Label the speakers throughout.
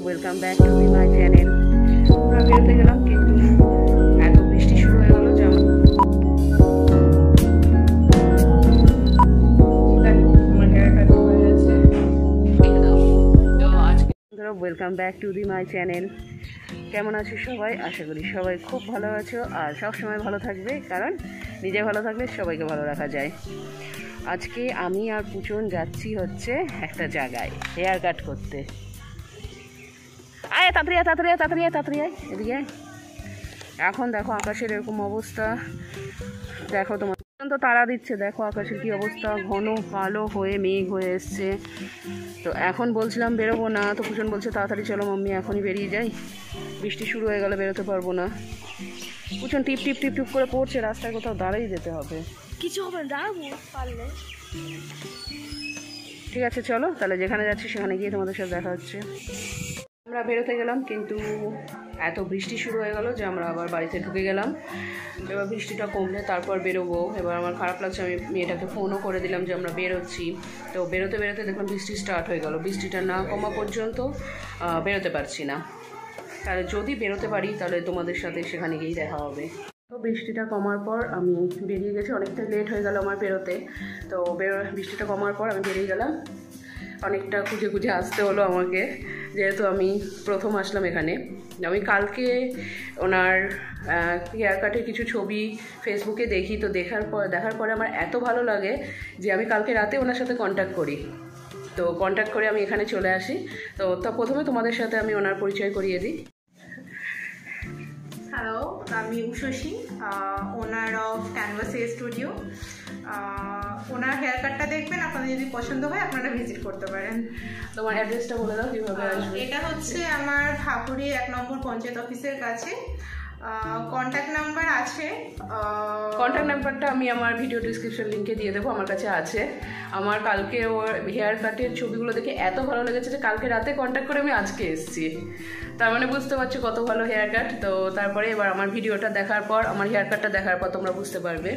Speaker 1: Welcome back to my channel. আমরা বেরোতে গেলাম কিন্তু এত বৃষ্টি শুরু হয়ে গেল যে welcome back to my channel. কেমন আছো সবাই? আশা করি সবাই খুব ভালো আছো আর সব সময় ভালো থাকবে, কারণ নিজে ভালো থাকলে সবাইকে ভালো রাখা যায়। আজকে আমি আর পুচন যাচ্ছি হচ্ছে একটা জায়গায় হেয়ার কাট করতে। আয় তাড়াতাড়ি তাড়াতাড়ি তাড়াতাড়ি তাড়াতাড়ি এদিকে। এখন দেখো আকাশের এরকম অবস্থা, দেখো তোমার তো তারা দিচ্ছে, দেখো আকাশের কি অবস্থা, ঘন কালো হয়ে মেঘ হয়ে এসছে। তো এখন বলছিলাম বেরোবো না, তো পুচন বলছে তাড়াতাড়ি চলো মাম্মি এখনই বেরিয়ে যাই, বৃষ্টি শুরু হয়ে গেলে বেরোতে পারবো না। পুচন টিপ টিপ টিপ টিপ করে পড়ছে, রাস্তায় কোথাও দাঁড়াই যেতে হবে।
Speaker 2: কিছু হবে না, দাঁড়াবো পারলে।
Speaker 1: ঠিক আছে চলো তাহলে, যেখানে যাচ্ছি সেখানে গিয়ে তোমাদের সাথে দেখা হচ্ছে। আমরা বেরোতে গেলাম কিন্তু এত বৃষ্টি শুরু হয়ে গেল যে আমরা আবার বাড়িতে ঢুকে গেলাম। এবার বৃষ্টিটা কমলে তারপর বেরোবো। এবার আমার খারাপ লাগছে, আমি মেয়েটাকে ফোনও করে দিলাম যে আমরা বেরোচ্ছি। তো বেরোতে বেরোতে দেখলাম বৃষ্টি স্টার্ট হয়ে গেল। বৃষ্টিটা না কমা পর্যন্ত বেরোতে পারছি না। তাহলে যদি বেরোতে পারি তাহলে তোমাদের সাথে সেখানে গিয়েই দেখা হবে। তো বৃষ্টিটা কমার পর আমি বেরিয়ে গেছি, অনেকটা লেট হয়ে গেল আমার বেরোতে। তো বৃষ্টিটা কমার পর আমি বেরিয়ে গেলাম। অনেকটা খুঁজে খুঁজে আসতে হলো আমাকে, যেহেতু আমি প্রথম আসলাম এখানে। আমি কালকে ওনার হেয়ার কাটের কিছু ছবি ফেসবুকে দেখি, তো দেখার পরে আমার এত ভালো লাগে যে আমি কালকে রাতে ওনার সাথে কন্ট্যাক্ট করি। তো কন্ট্যাক্ট করে আমি এখানে চলে আসি। তো প্রথমে তোমাদের সাথে আমি ওনার পরিচয় করিয়ে দিই।
Speaker 3: হ্যালো, আমি Ushasi, owner of Canvas Hair Studio. Owner hair কাটটা দেখবেন, আপনাদের যদি পছন্দ হয় আপনারা ভিজিট করতে পারেন।
Speaker 1: তোমার অ্যাড্রেসটা বলে দাও কীভাবে আসবে।
Speaker 3: এটা হচ্ছে আমার ভাকুড়ি 1 নম্বর পঞ্চায়েত অফিসের কাছে। কন্ট্যাক্ট নাম্বার আছে,
Speaker 1: কন্ট্যাক্ট নাম্বারটা আমি আমার ভিডিও ডিসক্রিপশন লিঙ্কে দিয়ে দেবো, আমার কাছে আছে। আমার কালকে ওর হেয়ার কাটের ছবিগুলো দেখে এত ভালো লেগেছে যে কালকে রাতে কন্ট্যাক্ট করে আমি আজকে এসেছি। তার মানে বুঝতে পারছো কত ভালো হেয়ার কাট। তো তারপরে এবার আমার ভিডিওটা দেখার পর, আমার হেয়ার কাটটা দেখার পর তোমরা বুঝতে পারবে।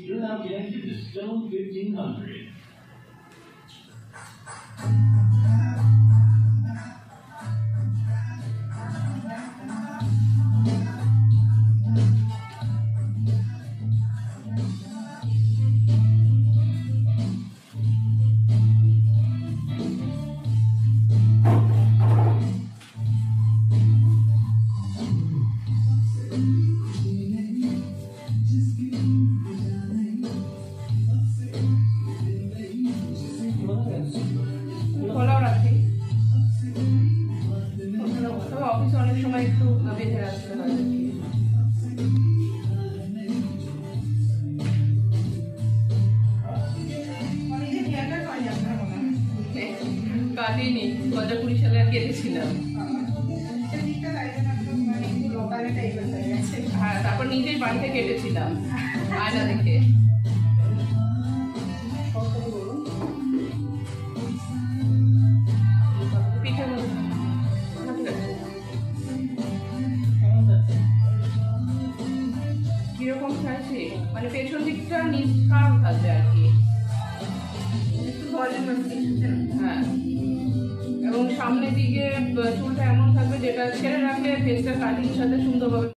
Speaker 4: You're now connected to Stone 1500.
Speaker 1: অফিসে অনেক সময় একটু বেঁধে রাখতে হয়। কাটিনি, 2020 সালে আর কেটেছিলাম। হ্যাঁ, তারপর নিজেই বাড়িতে কেটেছিলাম আয়না দেখে। কিরকম চাইছি, মানে পেছন দিকটা নিচ খারাপ থাকবে আর কি। হ্যাঁ, এবং সামনের দিকে চুলটা এমন থাকবে যেটা ছেড়ে রাখলে ফেসটা কাটিং সাথে সুন্দরভাবে।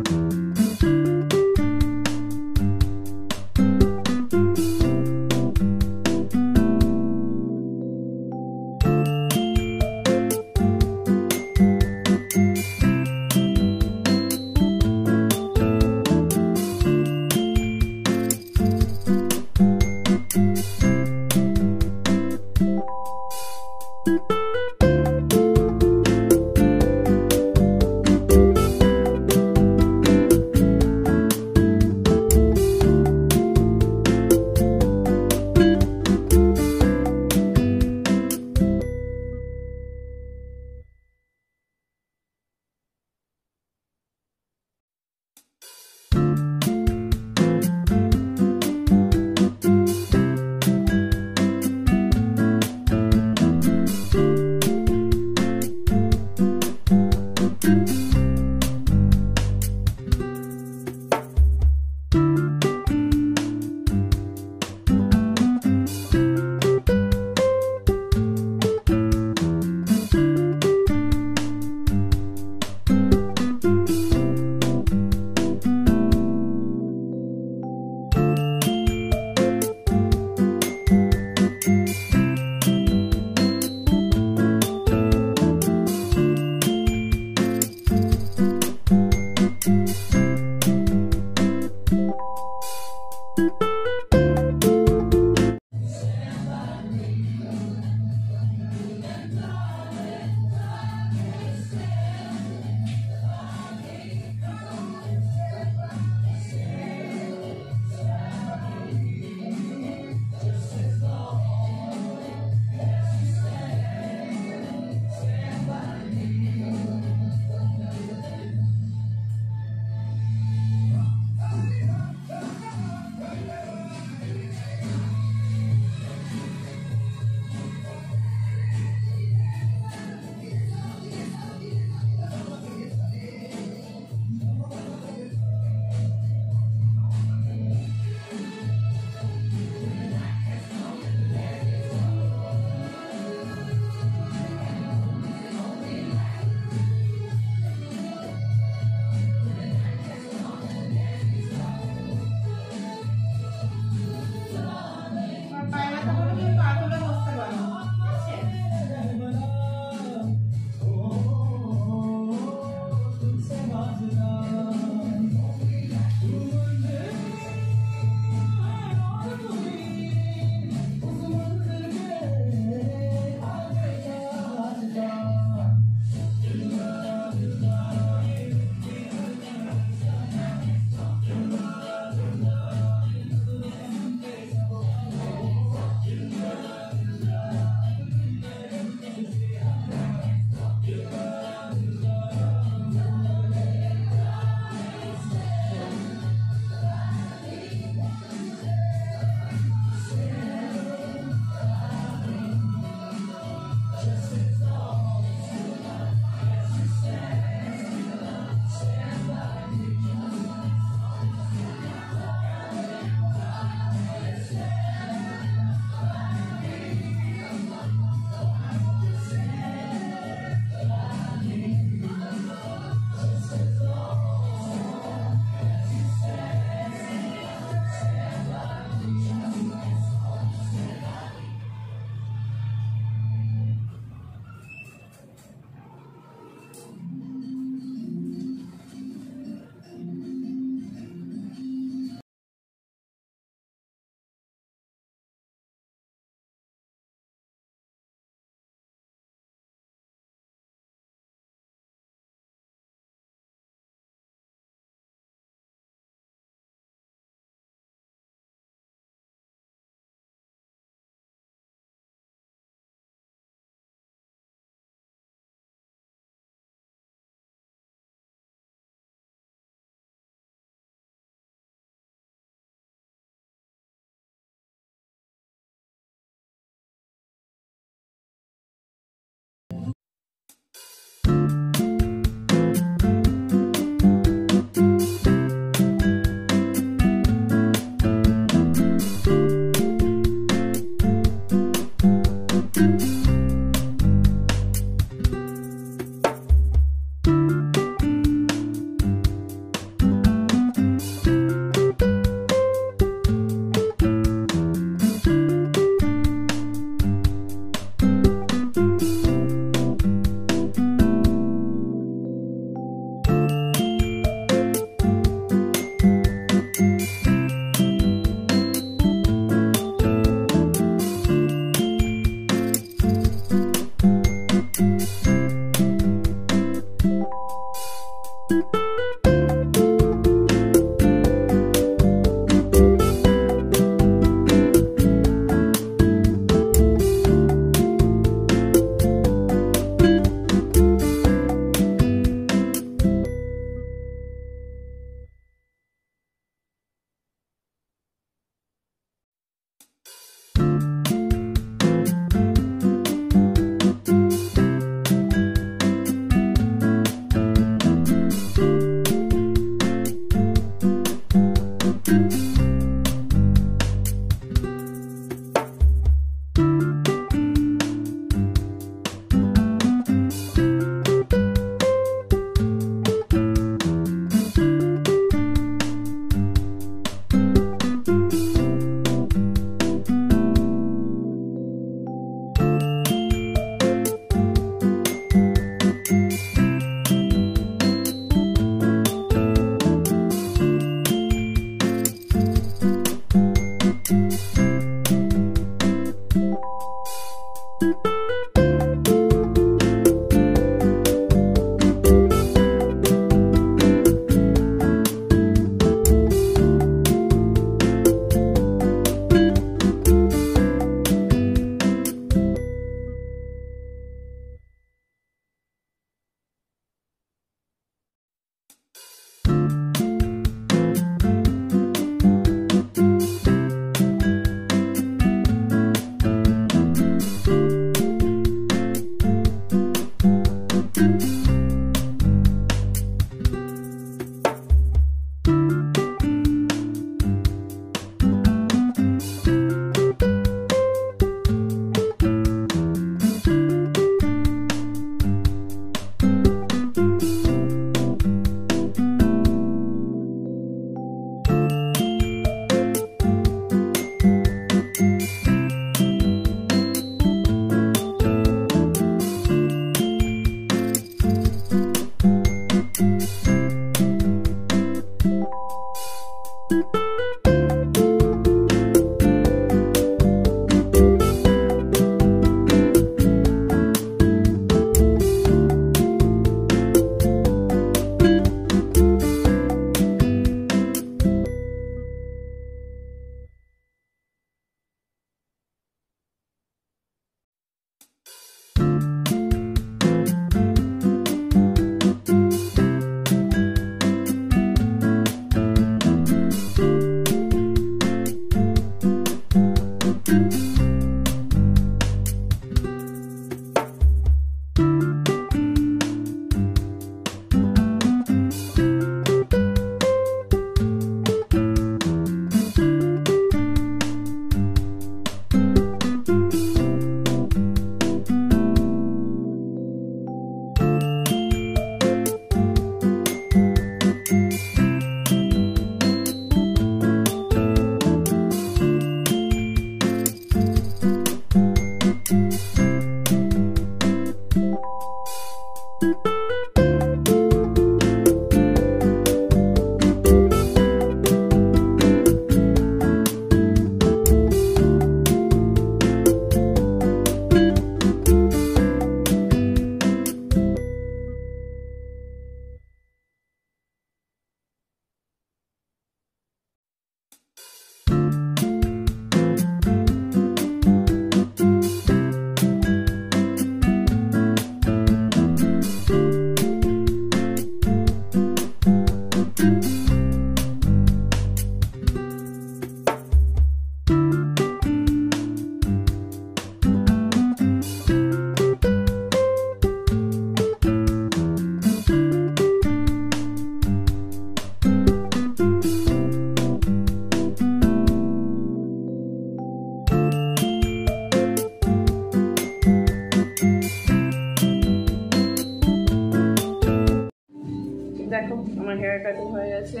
Speaker 1: দেখো আমার হেয়ার কাটিং হয়ে গেছে,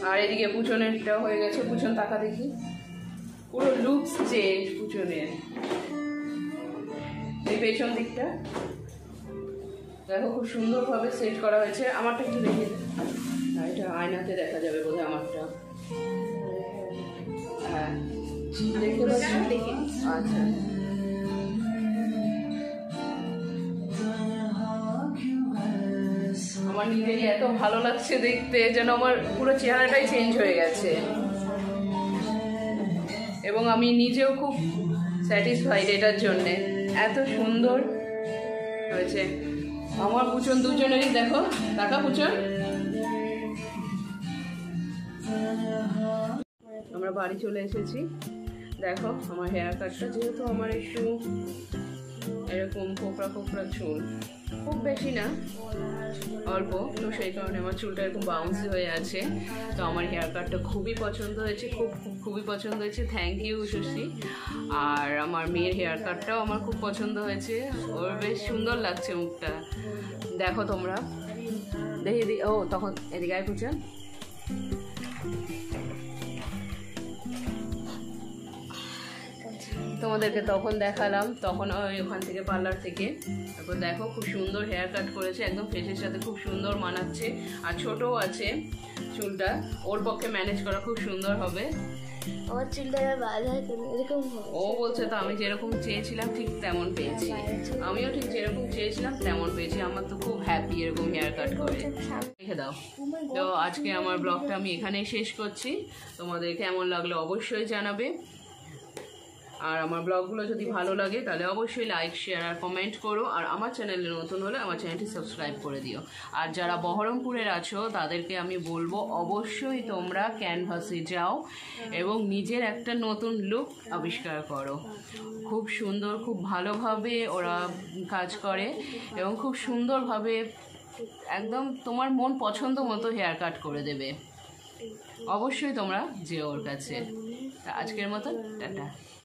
Speaker 1: আর এদিকে পুচনেরটা হয়ে গেছে। পুচন তাকা দেখি, পুরো লুকস চেঞ্জ পুচনের। এই পেছন দিকটা দেখো খুব সুন্দরভাবে সেট করা হয়েছে। আমারটা একটু দেখি, এটা আয়নাতে দেখা যাবে বোধহয় আমারটা। হ্যাঁ দেখতে পাচ্ছি, আচ্ছা। আমার নিজেরই এত ভালো লাগছে দেখতে, যেন আমার পুরো চেহারাটাই চেঞ্জ হয়ে গেছে, এবং আমি নিজেও খুব স্যাটিসফাইড এটার জন্যে। এত সুন্দর হয়েছে আমার পুচন দুজনেরই। দেখো টাকা পুচন। আমরা বাড়ি চলে এসেছি। দেখো আমার হেয়ার কাটটা, যেহেতু আমার একটু এরকম কোকড়া কোকড়া চুল, খুব বেশি না অল্প, তো সেই কারণে আমার চুলটা এরকম বাউন্সি হয়ে আছে। তো আমার হেয়ার কাটটা খুবই পছন্দ হয়েছে, খুবই পছন্দ হয়েছে। Thank you Ushasi. আর আমার মেয়ের হেয়ার কাটটাও আমার খুব পছন্দ হয়েছে, ওর বেশ সুন্দর লাগছে মুখটা। দেখো তোমরা, দেখি ও তখন এদিকে আয় পুচন। তোমাদেরকে তখন দেখালাম, তখন ওখান থেকে পার্লার থেকে। তারপর দেখো খুব সুন্দর হেয়ার কাট করেছে, একদম ফেসের সাথে খুব সুন্দর মানাচ্ছে। আর ছোটও আছে চুলটা, ওর পক্ষে ম্যানেজ করা খুব সুন্দর হবে।
Speaker 2: আমার চুলটা বাঁধা এরকম
Speaker 1: ও বলছে তো আমি যেরকম চেয়েছিলাম ঠিক তেমন পেয়েছি, আমিও ঠিক যেরকম চেয়েছিলাম তেমন পেয়েছি। আমার তো খুব হ্যাপি এরকম হেয়ার কাট করে। রেখে দাও। তো আজকে আমার ব্লগটা আমি এখানেই শেষ করছি। তোমাদের কেমন লাগলো অবশ্যই জানাবে। আর আমার ব্লগগুলো যদি ভালো লাগে তাহলে অবশ্যই লাইক, শেয়ার আর কমেন্ট করো। আর আমার চ্যানেলে নতুন হলে আমার চ্যানেলটি সাবস্ক্রাইব করে দিও। আর যারা বহরমপুরের আছো তাদেরকে আমি বলবো অবশ্যই তোমরা ক্যানভাসে যাও এবং নিজের একটা নতুন লুক আবিষ্কার করো। খুব সুন্দর, খুব ভালোভাবে ওরা কাজ করে এবং খুব সুন্দরভাবে একদম তোমার মন পছন্দ মতো হেয়ার কাট করে দেবে। অবশ্যই তোমরা যেও ওর কাছে। তা আজকের মতো টাটা।